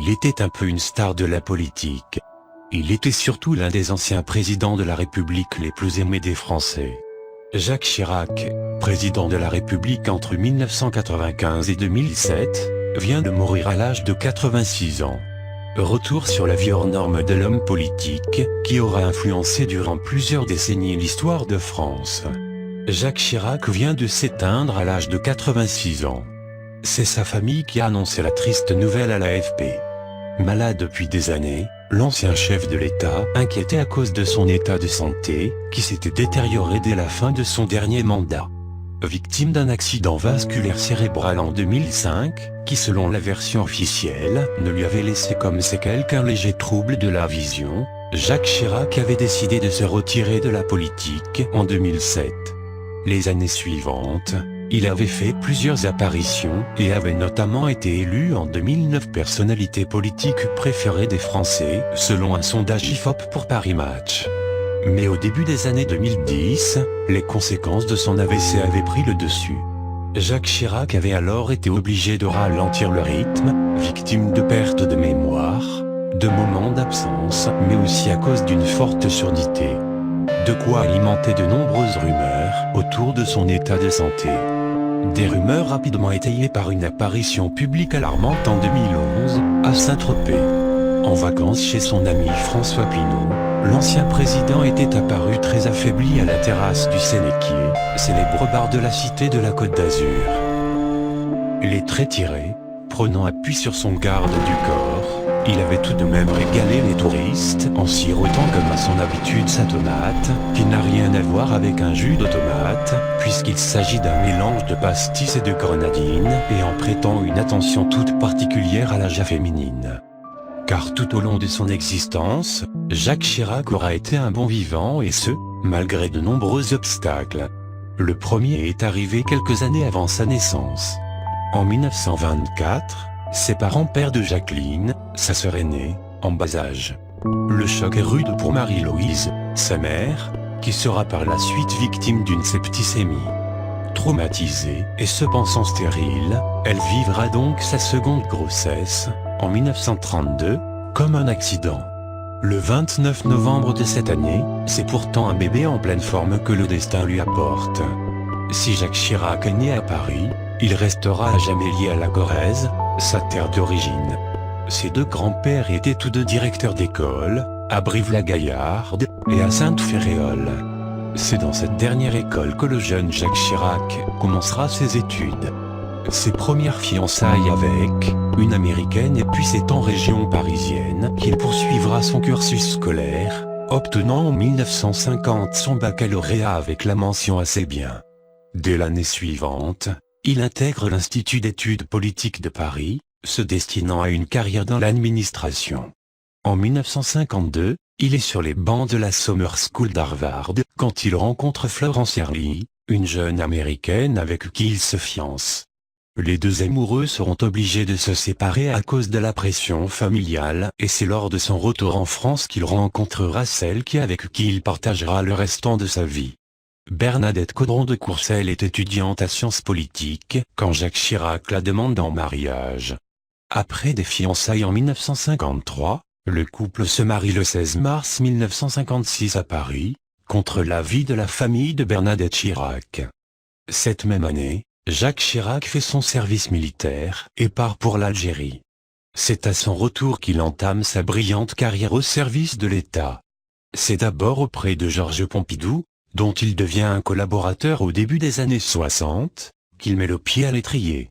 il était un peu une star de la politique. Il était surtout l'un des anciens présidents de la République les plus aimés des Français. Jacques Chirac, président de la République entre 1995 et 2007, vient de mourir à l'âge de 86 ans. Retour sur la vie hors norme de l'homme politique, qui aura influencé durant plusieurs décennies l'histoire de France. Jacques Chirac vient de s'éteindre à l'âge de 86 ans. C'est sa famille qui a annoncé la triste nouvelle à l'AFP. Malade depuis des années, l'ancien chef de l'État, inquiété à cause de son état de santé, qui s'était détérioré dès la fin de son dernier mandat. Victime d'un accident vasculaire cérébral en 2005, qui selon la version officielle, ne lui avait laissé comme séquelle qu'un léger trouble de la vision, Jacques Chirac avait décidé de se retirer de la politique en 2007. Les années suivantes, il avait fait plusieurs apparitions et avait notamment été élu en 2009 personnalité politique préférée des Français, selon un sondage IFOP pour Paris Match. Mais au début des années 2010, les conséquences de son AVC avaient pris le dessus. Jacques Chirac avait alors été obligé de ralentir le rythme, victime de perte de mémoire, de moments d'absence, mais aussi à cause d'une forte surdité. De quoi alimenter de nombreuses rumeurs autour de son état de santé. Des rumeurs rapidement étayées par une apparition publique alarmante en 2011, à Saint-Tropez. En vacances chez son ami François Pinault, l'ancien président était apparu très affaibli à la terrasse du Sénéquier, célèbre bar de la cité de la Côte d'Azur. Les traits tirés, prenant appui sur son garde du corps, il avait tout de même régalé les touristes en sirotant comme à son habitude sa tomate, qui n'a rien à voir avec un jus de tomate, puisqu'il s'agit d'un mélange de pastis et de grenadine, et en prêtant une attention toute particulière à l'âge féminine. Car tout au long de son existence, Jacques Chirac aura été un bon vivant et ce, malgré de nombreux obstacles. Le premier est arrivé quelques années avant sa naissance. En 1924, ses parents perdent Jacqueline, sa sœur aînée, en bas âge. Le choc est rude pour Marie-Louise, sa mère, qui sera par la suite victime d'une septicémie. Traumatisée et se pensant stérile, elle vivra donc sa seconde grossesse, en 1932, comme un accident. Le 29 novembre de cette année, c'est pourtant un bébé en pleine forme que le destin lui apporte. Si Jacques Chirac est né à Paris, il restera à jamais lié à la Corrèze, sa terre d'origine. Ses deux grands-pères étaient tous deux directeurs d'école, à Brive-la-Gaillarde et à Sainte-Féréole. C'est dans cette dernière école que le jeune Jacques Chirac commencera ses études. Ses premières fiançailles avec une américaine et puis c'est en région parisienne qu'il poursuivra son cursus scolaire, obtenant en 1950 son baccalauréat avec la mention assez bien. Dès l'année suivante, il intègre l'Institut d'études politiques de Paris, se destinant à une carrière dans l'administration. En 1952, il est sur les bancs de la Summer School d'Harvard quand il rencontre Florence Early, une jeune américaine avec qui il se fiance. Les deux amoureux seront obligés de se séparer à cause de la pression familiale et c'est lors de son retour en France qu'il rencontrera celle avec qui il partagera le restant de sa vie. Bernadette Caudron de Courcelles est étudiante à sciences politiques quand Jacques Chirac la demande en mariage. Après des fiançailles en 1953, le couple se marie le 16 mars 1956 à Paris, contre l'avis de la famille de Bernadette Chirac. Cette même année, Jacques Chirac fait son service militaire et part pour l'Algérie. C'est à son retour qu'il entame sa brillante carrière au service de l'État. C'est d'abord auprès de Georges Pompidou, dont il devient un collaborateur au début des années 60, qu'il met le pied à l'étrier.